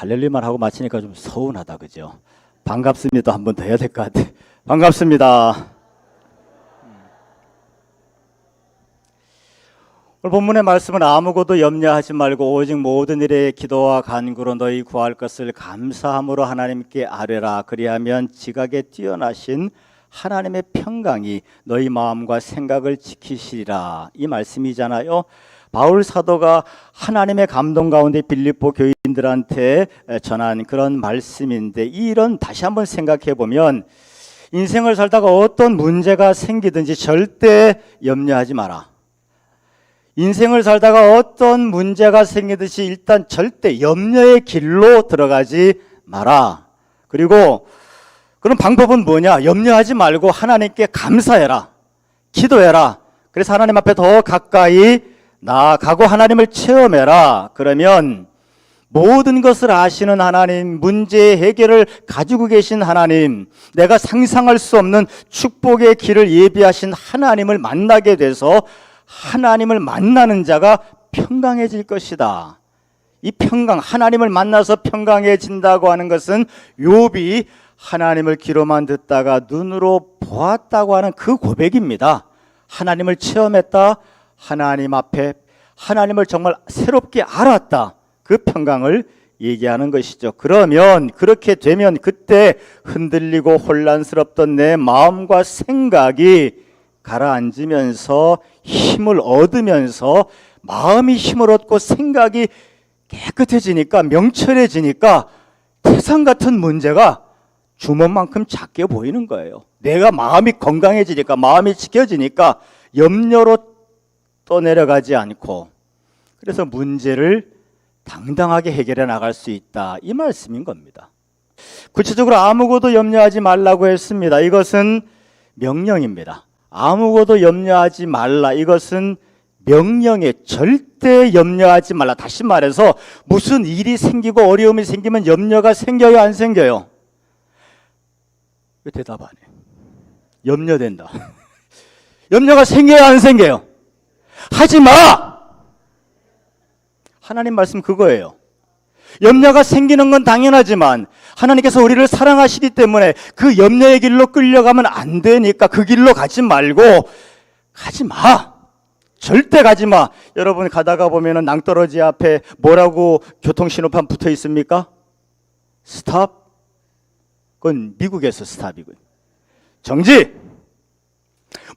할렐루야만 하고 마치니까 좀 서운하다, 그죠? 반갑습니다. 한 번 더 해야 될 것 같아. 반갑습니다. 오늘 본문의 말씀은 아무것도 염려하지 말고 오직 모든 일에 기도와 간구로 너희 구할 것을 감사함으로 하나님께 아뢰라. 그리하면 지각에 뛰어나신 하나님의 평강이 너희 마음과 생각을 지키시리라. 이 말씀이잖아요. 바울 사도가 하나님의 감동 가운데 빌립보 교인들한테 전한 그런 말씀인데, 이런 다시 한번 생각해 보면 인생을 살다가 어떤 문제가 생기든지 절대 염려하지 마라. 인생을 살다가 어떤 문제가 생기듯이 일단 절대 염려의 길로 들어가지 마라. 그리고 그런 방법은 뭐냐? 염려하지 말고 하나님께 감사해라. 기도해라. 그래서 하나님 앞에 더 가까이 나아가고 하나님을 체험해라. 그러면 모든 것을 아시는 하나님, 문제의 해결을 가지고 계신 하나님, 내가 상상할 수 없는 축복의 길을 예비하신 하나님을 만나게 돼서 하나님을 만나는 자가 평강해질 것이다. 이 평강, 하나님을 만나서 평강해진다고 하는 것은 욥이 하나님을 귀로만 듣다가 눈으로 보았다고 하는 그 고백입니다. 하나님을 체험했다. 하나님 앞에 하나님을 정말 새롭게 알았다. 그 평강을 얘기하는 것이죠. 그러면 그렇게 되면 그때 흔들리고 혼란스럽던 내 마음과 생각이 가라앉으면서 힘을 얻으면서 마음이 힘을 얻고 생각이 깨끗해지니까 명철해지니까 태산 같은 문제가 주먹만큼 작게 보이는 거예요. 내가 마음이 건강해지니까, 마음이 지켜지니까 염려로 떠내려가지 않고, 그래서 문제를 당당하게 해결해 나갈 수 있다, 이 말씀인 겁니다. 구체적으로 아무것도 염려하지 말라고 했습니다. 이것은 명령입니다. 아무것도 염려하지 말라, 이것은 명령에 절대 염려하지 말라. 다시 말해서 무슨 일이 생기고 어려움이 생기면 염려가 생겨요, 안 생겨요? 왜 대답 안 해? 염려된다. 염려가 생겨요, 안 생겨요? 하지 마! 하나님 말씀 그거예요. 염려가 생기는 건 당연하지만 하나님께서 우리를 사랑하시기 때문에 그 염려의 길로 끌려가면 안 되니까 그 길로 가지 말고, 가지 마. 절대 가지 마. 여러분 가다가 보면은 낭떠러지 앞에 뭐라고 교통신호판 붙어 있습니까? 스탑. 그건 미국에서 스탑이고요. 정지.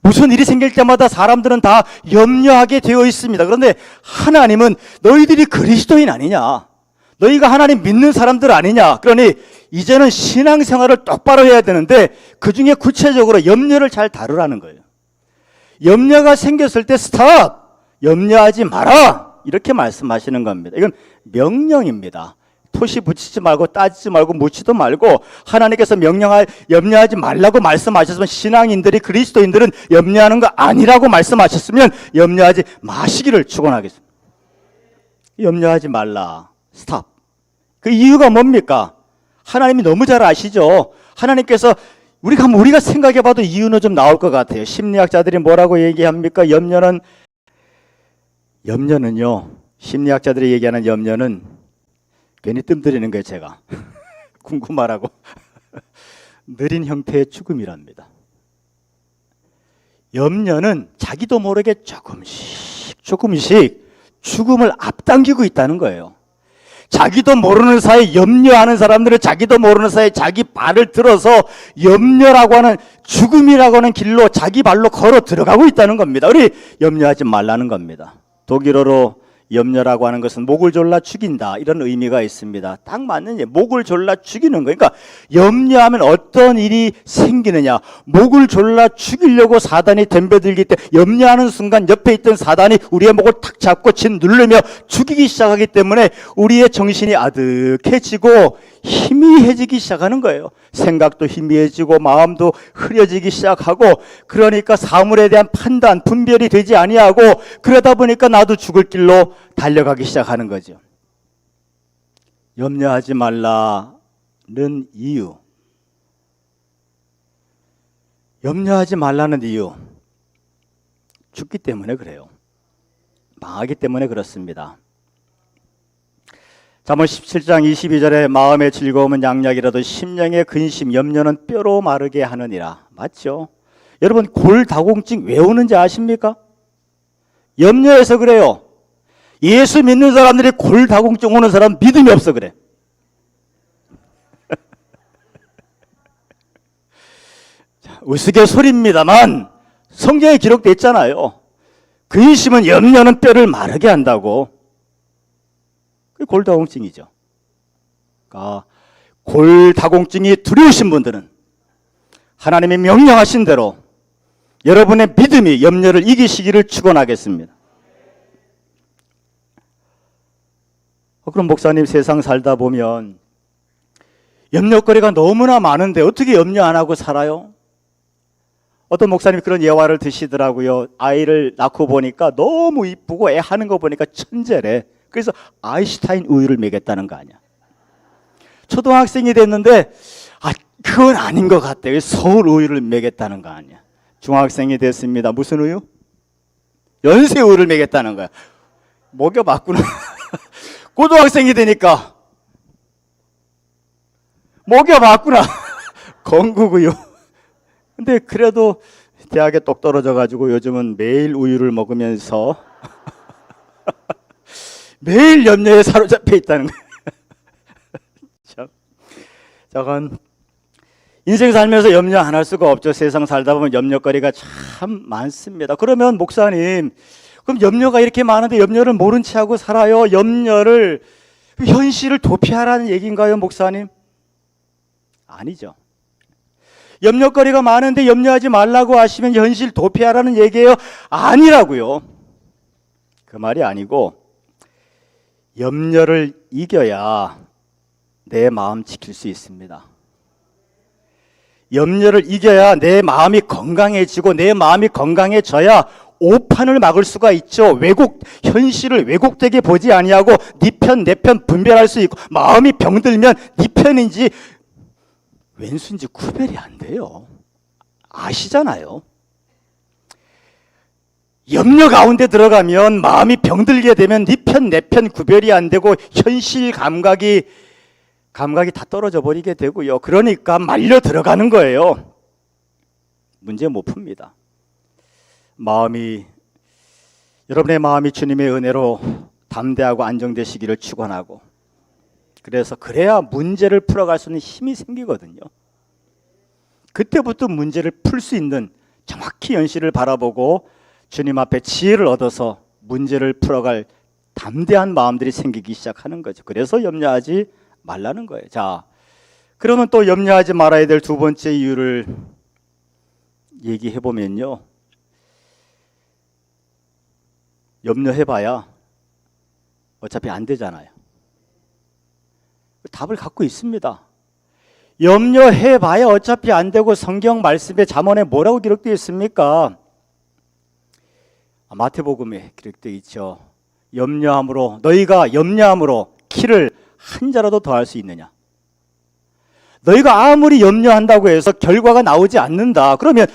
무슨 일이 생길 때마다 사람들은 다 염려하게 되어 있습니다. 그런데 하나님은 너희들이 그리스도인 아니냐, 너희가 하나님 믿는 사람들 아니냐, 그러니 이제는 신앙생활을 똑바로 해야 되는데 그 중에 구체적으로 염려를 잘 다루라는 거예요. 염려가 생겼을 때 스탑, 염려하지 마라, 이렇게 말씀하시는 겁니다. 이건 명령입니다. 토시 붙이지 말고 따지지 말고 묻지도 말고, 하나님께서 염려하지 말라고 말씀하셨으면 신앙인들이, 그리스도인들은 염려하는 거 아니라고 말씀하셨으면 염려하지 마시기를 축원하겠습니다. 염려하지 말라, 스탑. 그 이유가 뭡니까? 하나님이 너무 잘 아시죠? 하나님께서 우리가 생각해봐도 이유는 좀 나올 것 같아요. 심리학자들이 뭐라고 얘기합니까? 염려는요, 심리학자들이 얘기하는 염려는 괜히 뜸들이는 거예요, 제가. 궁금하라고. 느린 형태의 죽음이랍니다. 염려는 자기도 모르게 조금씩 죽음을 앞당기고 있다는 거예요. 자기도 모르는 사이에 염려하는 사람들은 자기도 모르는 사이에 자기 발을 들어서 염려라고 하는, 죽음이라고 하는 길로 자기 발로 걸어 들어가고 있다는 겁니다. 우리 염려하지 말라는 겁니다. 독일어로 염려라고 하는 것은 목을 졸라 죽인다, 이런 의미가 있습니다. 딱 맞는 얘기. 목을 졸라 죽이는 거예요. 그러니까 염려하면 어떤 일이 생기느냐, 목을 졸라 죽이려고 사단이 덤벼들기 때문에 염려하는 순간 옆에 있던 사단이 우리의 목을 탁 잡고 짓누르며 죽이기 시작하기 때문에 우리의 정신이 아득해지고 희미해지기 시작하는 거예요. 생각도 희미해지고 마음도 흐려지기 시작하고, 그러니까 사물에 대한 판단, 분별이 되지 아니하고, 그러다 보니까 나도 죽을 길로 달려가기 시작하는 거죠. 염려하지 말라는 이유, 염려하지 말라는 이유, 죽기 때문에 그래요. 망하기 때문에 그렇습니다. 잠언 17장 22절에 마음의 즐거움은 양약이라도 심령의 근심 염려는 뼈로 마르게 하느니라. 맞죠? 여러분 골다공증 왜 오는지 아십니까? 염려해서 그래요. 예수 믿는 사람들이 골다공증 오는 사람 믿음이 없어 그래. 우스갯소리입니다만 성경에 기록되어 있잖아요. 근심은 염려는 뼈를 마르게 한다고. 그게 골다공증이죠. 그러니까 골다공증이 두려우신 분들은 하나님이 명령하신 대로 여러분의 믿음이 염려를 이기시기를 축원하겠습니다. 그럼 목사님 세상 살다 보면 염려거리가 너무나 많은데 어떻게 염려 안 하고 살아요? 어떤 목사님이 그런 예화를 드시더라고요. 아이를 낳고 보니까 너무 이쁘고 애 하는 거 보니까 천재래. 그래서 아인슈타인 우유를 먹였다는 거 아니야. 초등학생이 됐는데 그건 아닌 것 같대. 서울 우유를 먹였다는 거 아니야. 중학생이 됐습니다. 무슨 우유? 연세 우유를 먹였다는 거야. 먹여봤구나. 고등학생이 되니까 먹여봤구나. 건국우유. 근데 그래도 대학에 똑 떨어져가지고 요즘은 매일 우유를 먹으면서 매일 염려에 사로잡혀 있다는 거예요. 저건 인생 살면서 염려 안 할 수가 없죠. 세상 살다 보면 염려거리가 참 많습니다. 그러면 목사님, 그럼 염려가 이렇게 많은데 염려를 모른 채 하고 살아요? 염려를, 현실을 도피하라는 얘기인가요, 목사님? 아니죠. 염려거리가 많은데 염려하지 말라고 하시면 현실 도피하라는 얘기예요? 아니라고요. 그 말이 아니고 염려를 이겨야 내 마음 지킬 수 있습니다. 염려를 이겨야 내 마음이 건강해지고 내 마음이 건강해져야 오판을 막을 수가 있죠. 현실을 왜곡되게 보지 아니하고 네 편, 내 편 분별할 수 있고 마음이 병들면 네 편인지 왼수인지 구별이 안 돼요. 아시잖아요. 염려 가운데 들어가면 마음이 병들게 되면 네 편, 내 편 구별이 안 되고 현실 감각이 다 떨어져 버리게 되고요. 그러니까 말려 들어가는 거예요. 문제 못 풉니다. 여러분의 마음이 주님의 은혜로 담대하고 안정되시기를 축원하고, 그래야 문제를 풀어갈 수 있는 힘이 생기거든요. 그때부터 문제를 풀 수 있는 정확히 현실을 바라보고 주님 앞에 지혜를 얻어서 문제를 풀어갈 담대한 마음들이 생기기 시작하는 거죠. 그래서 염려하지 말라는 거예요. 자, 그러면 또 염려하지 말아야 될 두 번째 이유를 얘기해 보면요, 염려해봐야 어차피 안 되잖아요. 답을 갖고 있습니다. 염려해봐야 어차피 안 되고 성경 말씀에 잠언에 뭐라고 기록되어 있습니까? 마태복음에 기록되어 있죠. 너희가 염려함으로 키를 한 자라도 더할 수 있느냐? 너희가 아무리 염려한다고 해서 결과가 나오지 않는다. 그러면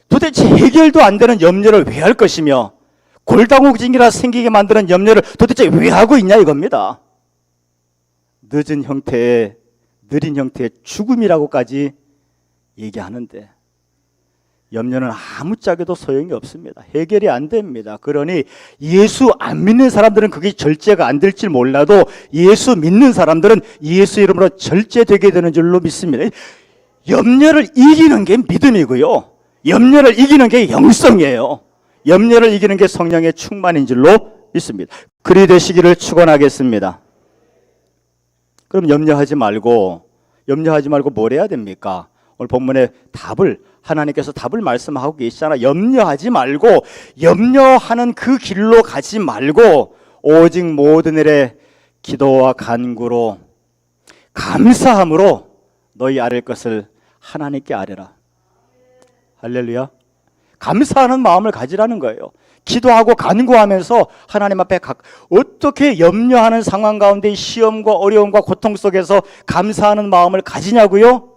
도대체 해결도 안 되는 염려를 왜 할 것이며 골다공증이라 생기게 만드는 염려를 도대체 왜 하고 있냐 이겁니다. 느린 형태의 죽음이라고까지 얘기하는데 염려는 아무짝에도 소용이 없습니다. 해결이 안 됩니다. 그러니 예수 안 믿는 사람들은 그게 절제가 안 될지 몰라도 예수 믿는 사람들은 예수 이름으로 절제되게 되는 줄로 믿습니다. 염려를 이기는 게 믿음이고요, 염려를 이기는 게 영성이에요. 염려를 이기는 게 성령의 충만인 줄로 믿습니다. 그리 되시기를 축원하겠습니다. 그럼 염려하지 말고 뭘 해야 됩니까? 오늘 본문의 하나님께서 답을 말씀하고 계시잖아요. 염려하지 말고, 염려하는 그 길로 가지 말고 오직 모든 일에 기도와 간구로 감사함으로 너희 아랠 것을 하나님께 아뢰라. 할렐루야. 감사하는 마음을 가지라는 거예요. 기도하고 간구하면서 하나님 앞에 어떻게 염려하는 상황 가운데 시험과 어려움과 고통 속에서 감사하는 마음을 가지냐고요?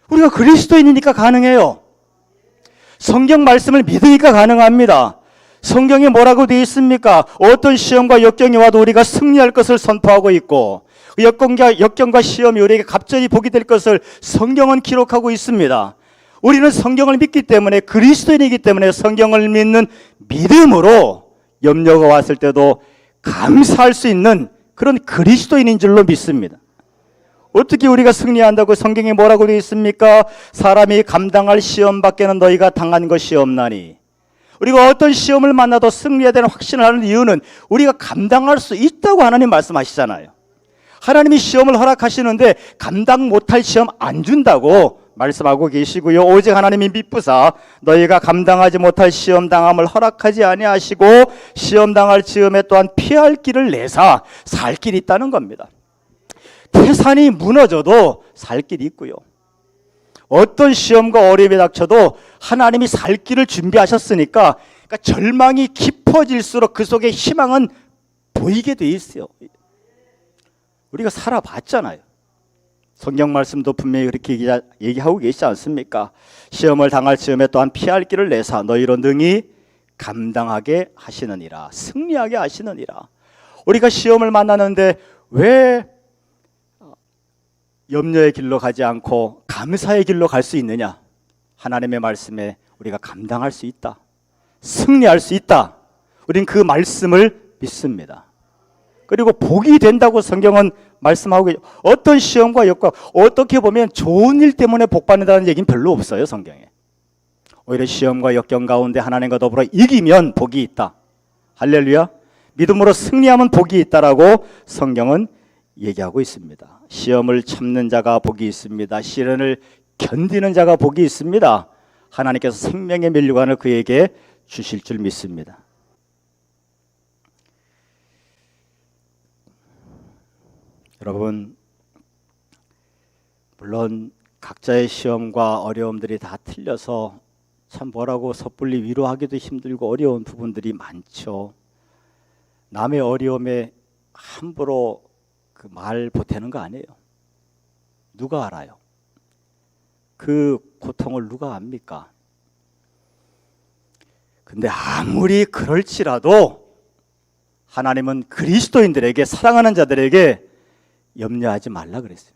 우리가 그리스도인이니까 가능해요. 성경 말씀을 믿으니까 가능합니다. 성경에 뭐라고 되어 있습니까? 어떤 시험과 역경이 와도 우리가 승리할 것을 선포하고 있고, 역경과 시험이 우리에게 갑자기 복이 될 것을 성경은 기록하고 있습니다. 우리는 성경을 믿기 때문에, 그리스도인이기 때문에 성경을 믿는 믿음으로 염려가 왔을 때도 감사할 수 있는 그런 그리스도인인 줄로 믿습니다. 어떻게 우리가 승리한다고? 성경에 뭐라고 되어 있습니까? 사람이 감당할 시험 밖에는 너희가 당한 것이 없나니. 우리가 어떤 시험을 만나도 승리해야 되는 확신을 하는 이유는 우리가 감당할 수 있다고 하나님 말씀하시잖아요. 하나님이 시험을 허락하시는데 감당 못할 시험 안 준다고 말씀하고 계시고요. 오직 하나님이 미쁘사 너희가 감당하지 못할 시험 당함을 허락하지 아니하시고 시험 당할 즈음에 또한 피할 길을 내사 살 길이 있다는 겁니다. 태산이 무너져도 살 길이 있고요. 어떤 시험과 어려움이 닥쳐도 하나님이 살 길을 준비하셨으니까, 그러니까 절망이 깊어질수록 그 속에 희망은 보이게 돼 있어요. 우리가 살아봤잖아요. 성경 말씀도 분명히 그렇게 얘기하고 계시지 않습니까? 시험을 당할 즈음에 또한 피할 길을 내사 너희로 능히 감당하게 하시느니라, 승리하게 하시느니라. 우리가 시험을 만나는데 왜 염려의 길로 가지 않고 감사의 길로 갈 수 있느냐? 하나님의 말씀에 우리가 감당할 수 있다, 승리할 수 있다. 우린 그 말씀을 믿습니다. 그리고 복이 된다고 성경은 말씀하고 계죠. 어떤 시험과 역과, 어떻게 보면 좋은 일 때문에 복 받는다는 얘기는 별로 없어요, 성경에. 오히려 시험과 역경 가운데 하나님과 더불어 이기면 복이 있다. 할렐루야. 믿음으로 승리하면 복이 있다라고 성경은 얘기하고 있습니다. 시험을 참는 자가 복이 있습니다. 시련을 견디는 자가 복이 있습니다. 하나님께서 생명의 면류관을 그에게 주실 줄 믿습니다. 여러분, 물론 각자의 시험과 어려움들이 다 틀려서 참 뭐라고 섣불리 위로하기도 힘들고 어려운 부분들이 많죠. 남의 어려움에 함부로 그 말 보태는 거 아니에요. 누가 알아요? 그 고통을 누가 압니까? 근데 아무리 그럴지라도 하나님은 그리스도인들에게, 사랑하는 자들에게 염려하지 말라 그랬어요.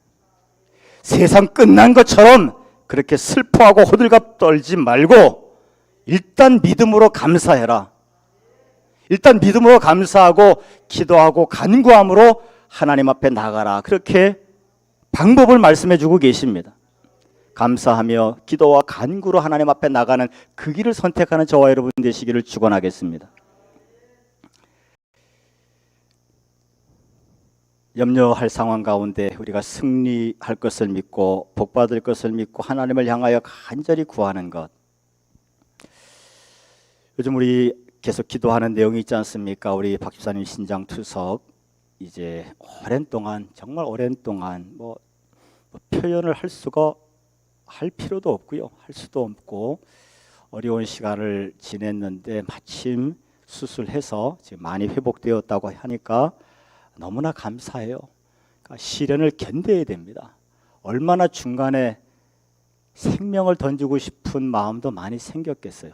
세상 끝난 것처럼 그렇게 슬퍼하고 호들갑 떨지 말고 일단 믿음으로 감사해라. 일단 믿음으로 감사하고 기도하고 간구함으로 하나님 앞에 나가라. 그렇게 방법을 말씀해 주고 계십니다. 감사하며 기도와 간구로 하나님 앞에 나가는 그 길을 선택하는 저와 여러분 되시기를 축원하겠습니다. 염려할 상황 가운데 우리가 승리할 것을 믿고 복받을 것을 믿고 하나님을 향하여 간절히 구하는 것. 요즘 우리 계속 기도하는 내용이 있지 않습니까? 우리 박 집사님 신장 투석 이제 오랜 동안, 정말 오랜 동안 뭐 표현을 할 필요도 없고요, 할 수도 없고 어려운 시간을 지냈는데 마침 수술해서 지금 많이 회복되었다고 하니까 너무나 감사해요. 그러니까 시련을 견뎌야 됩니다. 얼마나 중간에 생명을 던지고 싶은 마음도 많이 생겼겠어요.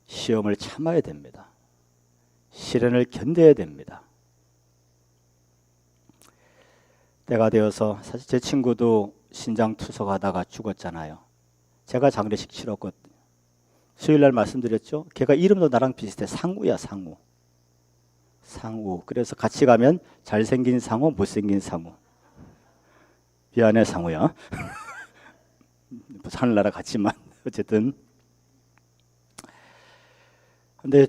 시험을 참아야 됩니다. 시련을 견뎌야 됩니다. 때가 되어서, 사실 제 친구도 신장 투석하다가 죽었잖아요. 제가 장례식 치렀거든요. 수요일날 말씀드렸죠. 걔가 이름도 나랑 비슷해. 상우야, 상우. 상우. 그래서 같이 가면 잘생긴 상우, 못생긴 상우. 미안해, 상우야. 하늘나라 같지만 어쨌든. 근데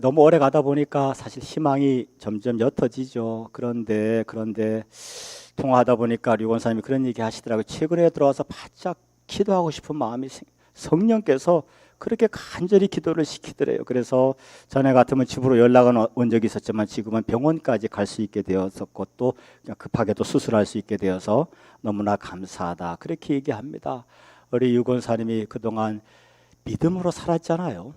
너무 오래 가다 보니까 사실 희망이 점점 옅어지죠. 그런데 통화하다 보니까 류권사님이 그런 얘기 하시더라고요. 최근에 들어와서 바짝 기도하고 싶은 마음이 성령께서 그렇게 간절히 기도를 시키더래요. 그래서 전에 같으면 집으로 연락은 온 적이 있었지만 지금은 병원까지 갈 수 있게 되었었고 또 급하게 또 수술할 수 있게 되어서 너무나 감사하다. 그렇게 얘기합니다. 우리 유권사님이 그동안 믿음으로 살았잖아요.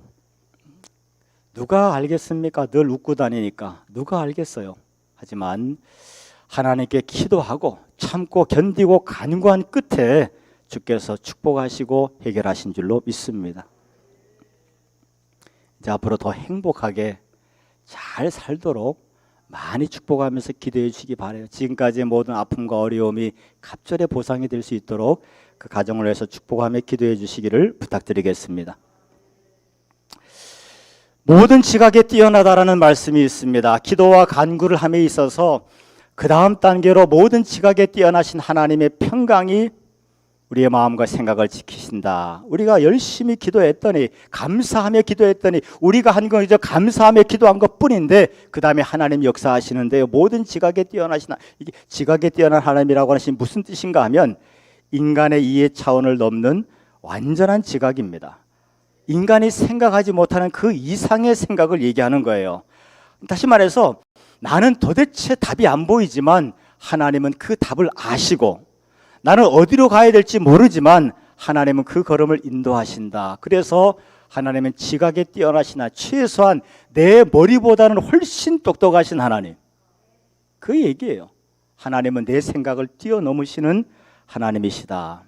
누가 알겠습니까? 늘 웃고 다니니까 누가 알겠어요. 하지만 하나님께 기도하고 참고 견디고 간구한 끝에 주께서 축복하시고 해결하신 줄로 믿습니다. 이제 앞으로 더 행복하게 잘 살도록 많이 축복하면서 기도해 주시기 바라요. 지금까지의 모든 아픔과 어려움이 갑절의 보상이 될 수 있도록 그 가정을 위해서 축복하며 기도해 주시기를 부탁드리겠습니다. 모든 지각에 뛰어나다라는 말씀이 있습니다. 기도와 간구를 함에 있어서 그 다음 단계로 모든 지각에 뛰어나신 하나님의 평강이 우리의 마음과 생각을 지키신다. 우리가 열심히 기도했더니, 감사하며 기도했더니 우리가 한 건 이제 감사하며 기도한 것뿐인데 그 다음에 하나님 역사하시는데요. 모든 지각에 뛰어나신, 이게 지각에 뛰어난 하나님이라고 하신 무슨 뜻인가 하면 인간의 이해 차원을 넘는 완전한 지각입니다. 인간이 생각하지 못하는 그 이상의 생각을 얘기하는 거예요. 다시 말해서 나는 도대체 답이 안 보이지만 하나님은 그 답을 아시고, 나는 어디로 가야 될지 모르지만 하나님은 그 걸음을 인도하신다. 그래서 하나님은 지각에 뛰어나시나 최소한 내 머리보다는 훨씬 똑똑하신 하나님, 그 얘기예요. 하나님은 내 생각을 뛰어넘으시는 하나님이시다.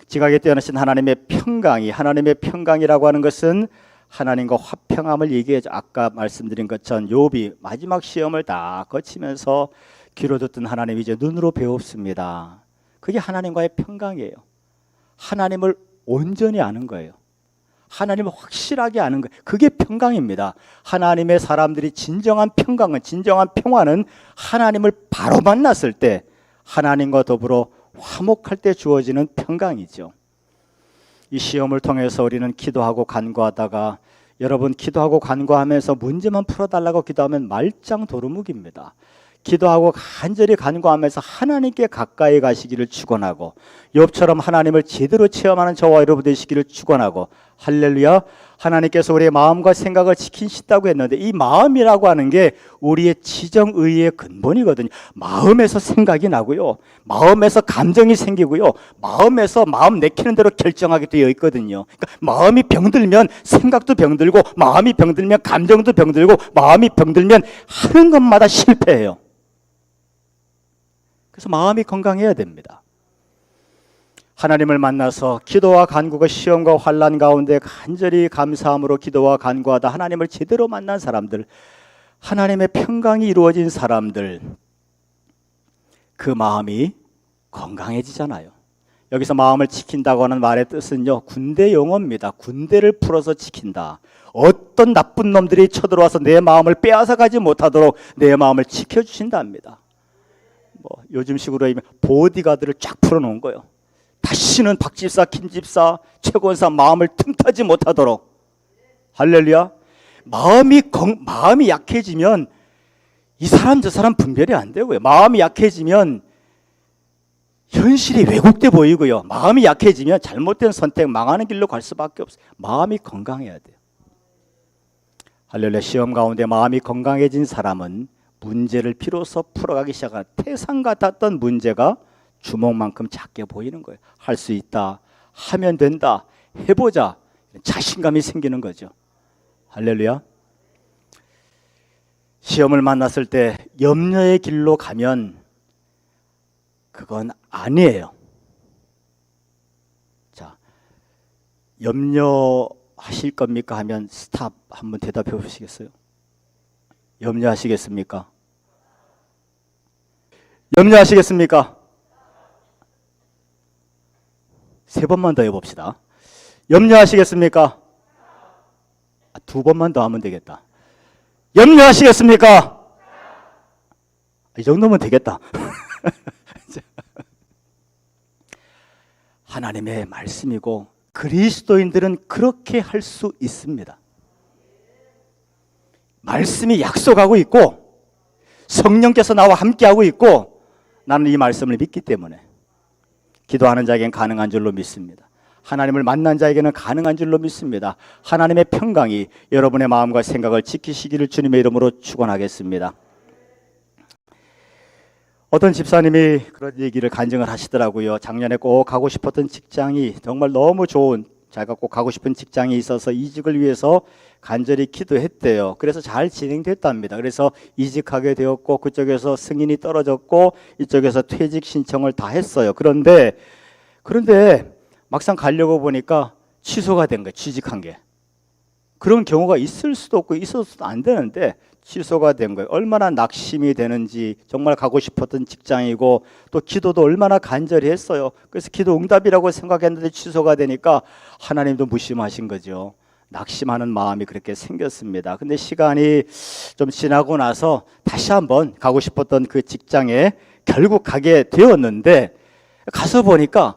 지각에 뛰어나신 하나님의 평강이, 하나님의 평강이라고 하는 것은 하나님과 화평함을 얘기해줘. 아까 말씀드린 것처럼 욥이 마지막 시험을 다 거치면서 귀로 듣던 하나님이 이제 눈으로 배웠습니다. 그게 하나님과의 평강이에요. 하나님을 온전히 아는 거예요. 하나님을 확실하게 아는 거예요. 그게 평강입니다. 하나님의 사람들이 진정한 평강은, 진정한 평화는 하나님을 바로 만났을 때, 하나님과 더불어 화목할 때 주어지는 평강이죠. 이 시험을 통해서 우리는 기도하고 간구하다가, 여러분 기도하고 간구하면서 문제만 풀어달라고 기도하면 말짱 도루묵입니다. 기도하고 간절히 간구하면서 하나님께 가까이 가시기를 축원하고, 욥처럼 하나님을 제대로 체험하는 저와 여러분 되시기를 축원하고, 할렐루야. 하나님께서 우리의 마음과 생각을 지키신다고 했는데 이 마음이라고 하는 게 우리의 지정의의 근본이거든요. 마음에서 생각이 나고요, 마음에서 감정이 생기고요, 마음에서 마음 내키는 대로 결정하게 되어 있거든요. 그러니까 마음이 병들면 생각도 병들고, 마음이 병들면 감정도 병들고, 마음이 병들면 하는 것마다 실패해요. 그래서 마음이 건강해야 됩니다. 하나님을 만나서 기도와 간구가 시험과 환난 가운데 간절히 감사함으로 기도와 간구하다 하나님을 제대로 만난 사람들, 하나님의 평강이 이루어진 사람들, 그 마음이 건강해지잖아요. 여기서 마음을 지킨다고 하는 말의 뜻은요, 군대 용어입니다. 군대를 풀어서 지킨다. 어떤 나쁜 놈들이 쳐들어와서 내 마음을 빼앗아가지 못하도록 내 마음을 지켜주신답니다. 요즘식으로 하면 보디가드를 쫙 풀어놓은 거예요. 다시는 박집사, 김집사, 최권사 마음을 틈타지 못하도록. 할렐루야. 마음이 약해지면 이 사람 저 사람 분별이 안 되고요. 마음이 약해지면 현실이 왜곡돼 보이고요. 마음이 약해지면 잘못된 선택, 망하는 길로 갈 수밖에 없어요. 마음이 건강해야 돼요. 할렐루야. 시험 가운데 마음이 건강해진 사람은 문제를 비로소 풀어가기 시작한, 태산 같았던 문제가 주먹만큼 작게 보이는 거예요. 할 수 있다, 하면 된다, 해보자, 자신감이 생기는 거죠. 할렐루야. 시험을 만났을 때 염려의 길로 가면 그건 아니에요. 자, 염려하실 겁니까 하면 스탑 한번 대답해 보시겠어요? 염려하시겠습니까? 염려하시겠습니까? 세 번만 더 해봅시다. 염려하시겠습니까? 두 번만 더 하면 되겠다. 염려하시겠습니까? 이 정도면 되겠다. 하나님의 말씀이고 그리스도인들은 그렇게 할 수 있습니다. 말씀이 약속하고 있고 성령께서 나와 함께하고 있고 나는 이 말씀을 믿기 때문에 기도하는 자에게는 가능한 줄로 믿습니다. 하나님을 만난 자에게는 가능한 줄로 믿습니다. 하나님의 평강이 여러분의 마음과 생각을 지키시기를 주님의 이름으로 축원하겠습니다. 어떤 집사님이 그런 얘기를 간증을 하시더라고요. 작년에 꼭 가고 싶었던 직장이 정말 너무 좋은, 자기가 꼭 가고 싶은 직장이 있어서 이직을 위해서 간절히 기도했대요. 그래서 잘 진행됐답니다. 그래서 이직하게 되었고 그쪽에서 승인이 떨어졌고 이쪽에서 퇴직 신청을 다 했어요. 그런데 막상 가려고 보니까 취소가 된 거예요. 취직한 게. 그런 경우가 있을 수도 없고 있어서도 안 되는데 취소가 된 거예요. 얼마나 낙심이 되는지, 정말 가고 싶었던 직장이고 또 기도도 얼마나 간절히 했어요. 그래서 기도 응답이라고 생각했는데 취소가 되니까 하나님도 무심하신 거죠. 낙심하는 마음이 그렇게 생겼습니다. 근데 시간이 좀 지나고 나서 다시 한번 가고 싶었던 그 직장에 결국 가게 되었는데, 가서 보니까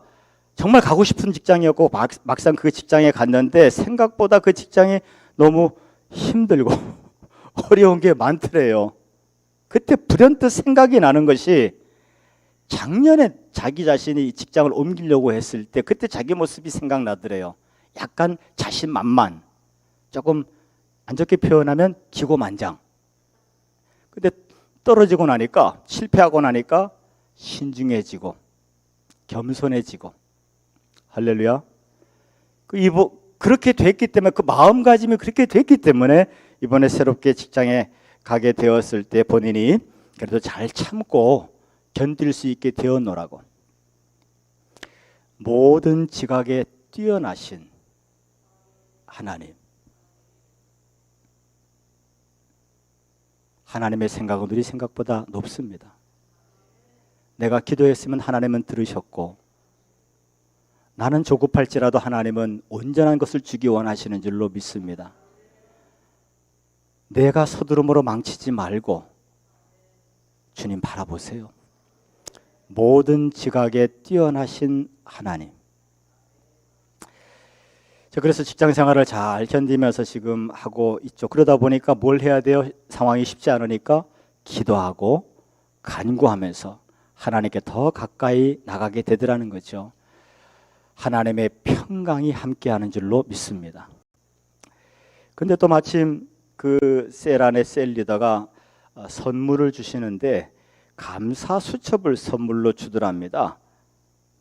정말 가고 싶은 직장이었고 막상 그 직장에 갔는데 생각보다 그 직장이 너무 힘들고 어려운 게 많더래요. 그때 불현듯 생각이 나는 것이, 작년에 자기 자신이 직장을 옮기려고 했을 때 그때 자기 모습이 생각나더래요. 약간 자신만만, 조금 안 좋게 표현하면 기고만장. 근데 떨어지고 나니까, 실패하고 나니까 신중해지고 겸손해지고, 할렐루야. 그렇게 됐기 때문에, 그 마음가짐이 그렇게 됐기 때문에 이번에 새롭게 직장에 가게 되었을 때 본인이 그래도 잘 참고 견딜 수 있게 되었노라고. 모든 지각에 뛰어나신 하나님, 하나님의 생각은 우리 생각보다 높습니다. 내가 기도했으면 하나님은 들으셨고, 나는 조급할지라도 하나님은 온전한 것을 주기 원하시는 줄로 믿습니다. 내가 서두름으로 망치지 말고 주님 바라보세요. 모든 지각에 뛰어나신 하나님. 그래서 직장 생활을 잘 견디면서 지금 하고 있죠. 그러다 보니까 뭘 해야 돼요? 상황이 쉽지 않으니까 기도하고 간구하면서 하나님께 더 가까이 나가게 되더라는 거죠. 하나님의 평강이 함께하는 줄로 믿습니다. 근데 또 마침 그 셀 안에 셀 리더가 선물을 주시는데 감사 수첩을 선물로 주더랍니다.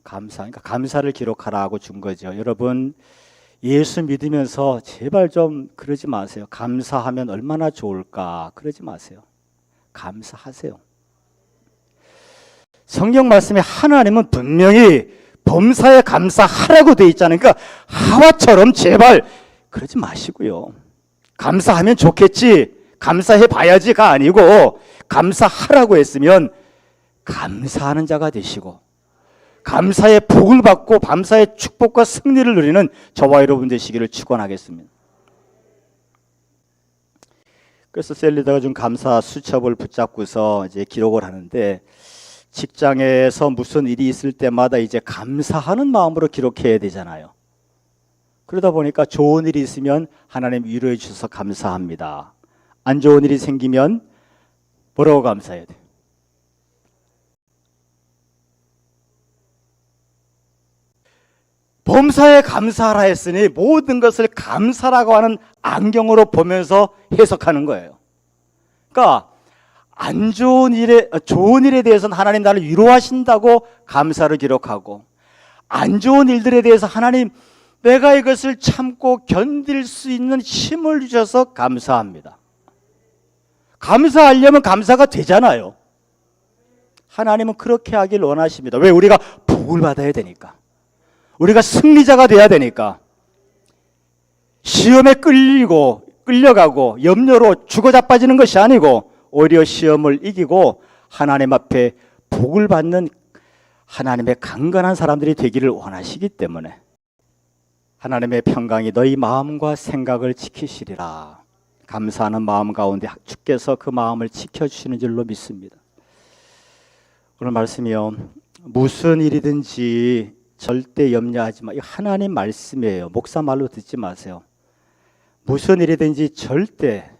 그러니까 감사를 기록하라고 준 거죠. 여러분, 예수 믿으면서 제발 좀 그러지 마세요. 감사하면 얼마나 좋을까 그러지 마세요. 감사하세요. 성경 말씀에 하나님은 분명히 범사에 감사하라고 돼 있잖아요. 그러니까 하와처럼 제발 그러지 마시고요. 감사하면 좋겠지, 감사해 봐야지가 아니고, 감사하라고 했으면 감사하는 자가 되시고 감사의 복을 받고 감사의 축복과 승리를 누리는 저와 여러분 되시기를 축원하겠습니다. 그래서 셀리더가 준 감사 수첩을 붙잡고서 이제 기록을 하는데, 직장에서 무슨 일이 있을 때마다 이제 감사하는 마음으로 기록해야 되잖아요. 그러다 보니까 좋은 일이 있으면 하나님 위로해 주셔서 감사합니다. 안 좋은 일이 생기면 뭐라고 감사해야 돼요? 범사에 감사하라 했으니 모든 것을 감사라고 하는 안경으로 보면서 해석하는 거예요. 그러니까 안 좋은 일에, 좋은 일에 대해서는 하나님 나를 위로하신다고 감사를 기록하고, 안 좋은 일들에 대해서 하나님 내가 이것을 참고 견딜 수 있는 힘을 주셔서 감사합니다. 감사하려면 감사가 되잖아요. 하나님은 그렇게 하길 원하십니다. 왜? 우리가 복을 받아야 되니까. 우리가 승리자가 돼야 되니까. 시험에 끌려가고 염려로 죽어 자빠지는 것이 아니고, 오히려 시험을 이기고 하나님 앞에 복을 받는 하나님의 강건한 사람들이 되기를 원하시기 때문에, 하나님의 평강이 너희 마음과 생각을 지키시리라. 감사하는 마음 가운데 주께서 그 마음을 지켜주시는 줄로 믿습니다. 오늘 말씀이요, 무슨 일이든지 절대 염려하지 마. 이 하나님 말씀이에요. 목사 말로 듣지 마세요. 무슨 일이든지 절대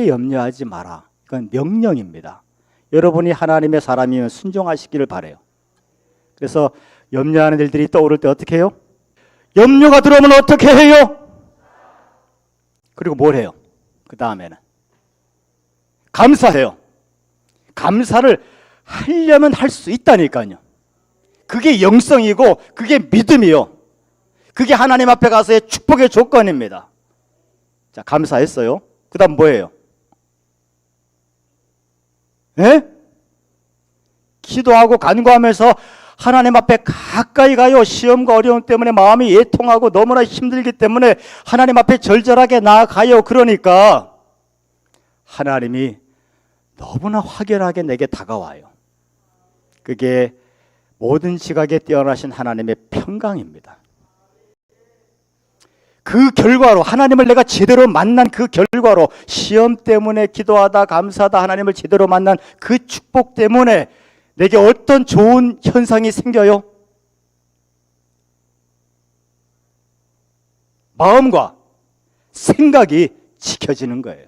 염려하지 마라. 이건 명령입니다. 여러분이 하나님의 사람이면 순종하시기를 바라요. 그래서 염려하는 일들이 떠오를 때 어떻게 해요? 염려가 들어오면 어떻게 해요? 그리고 뭘 해요? 그 다음에는 감사해요. 감사를 하려면 할 수 있다니까요. 그게 영성이고 그게 믿음이요. 그게 하나님 앞에 가서의 축복의 조건입니다. 자, 감사했어요. 그 다음 뭐예요? 예? 기도하고 간구하면서 하나님 앞에 가까이 가요. 시험과 어려움 때문에 마음이 애통하고 너무나 힘들기 때문에 하나님 앞에 절절하게 나아가요. 그러니까 하나님이 너무나 확연하게 내게 다가와요. 그게 모든 지각에 뛰어나신 하나님의 평강입니다. 그 결과로 하나님을 내가 제대로 만난 그 결과로 시험 때문에 기도하다 감사하다 하나님을 제대로 만난 그 축복 때문에 내게 어떤 좋은 현상이 생겨요? 마음과 생각이 지켜지는 거예요.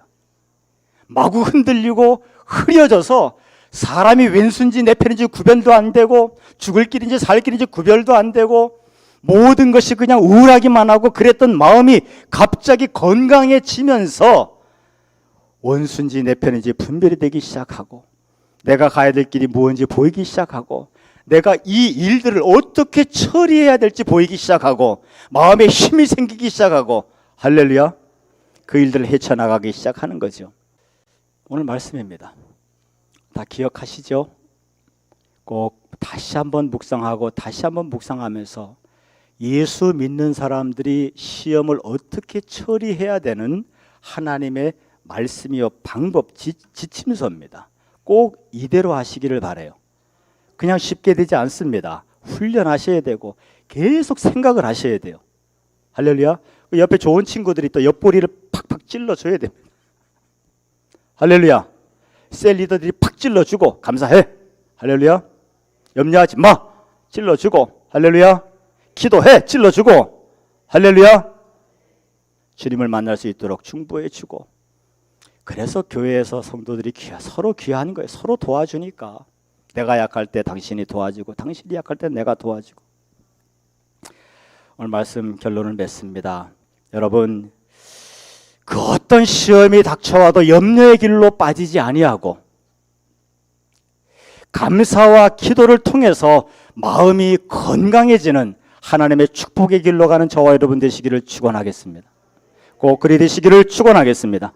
마구 흔들리고 흐려져서 사람이 왼수인지 내 편인지 구별도 안 되고 죽을 길인지 살 길인지 구별도 안 되고 모든 것이 그냥 우울하기만 하고 그랬던 마음이 갑자기 건강해지면서 원수인지 내 편인지 분별이 되기 시작하고 내가 가야 될 길이 무엇인지 보이기 시작하고 내가 이 일들을 어떻게 처리해야 될지 보이기 시작하고 마음에 힘이 생기기 시작하고 할렐루야, 그 일들을 헤쳐나가기 시작하는 거죠. 오늘 말씀입니다. 다 기억하시죠? 꼭 다시 한번 묵상하고 다시 한번 묵상하면서 예수 믿는 사람들이 시험을 어떻게 처리해야 되는 하나님의 말씀이요 방법, 지침서입니다. 꼭 이대로 하시기를 바라요. 그냥 쉽게 되지 않습니다. 훈련하셔야 되고 계속 생각을 하셔야 돼요. 할렐루야. 옆에 좋은 친구들이 또 옆구리를 팍팍 찔러줘야 됩니다. 할렐루야. 셀 리더들이 팍 찔러주고 감사해. 할렐루야. 염려하지 마. 찔러주고 할렐루야. 기도해. 찔러주고 할렐루야. 주님을 만날 수 있도록 충고해주고. 그래서 교회에서 성도들이 서로 귀한 거예요. 서로 도와주니까. 내가 약할 때 당신이 도와주고 당신이 약할 때 내가 도와주고. 오늘 말씀 결론을 맺습니다. 여러분, 그 어떤 시험이 닥쳐와도 염려의 길로 빠지지 아니하고 감사와 기도를 통해서 마음이 건강해지는 하나님의 축복의 길로 가는 저와 여러분 되시기를 축원하겠습니다. 꼭 그리 되시기를 축원하겠습니다.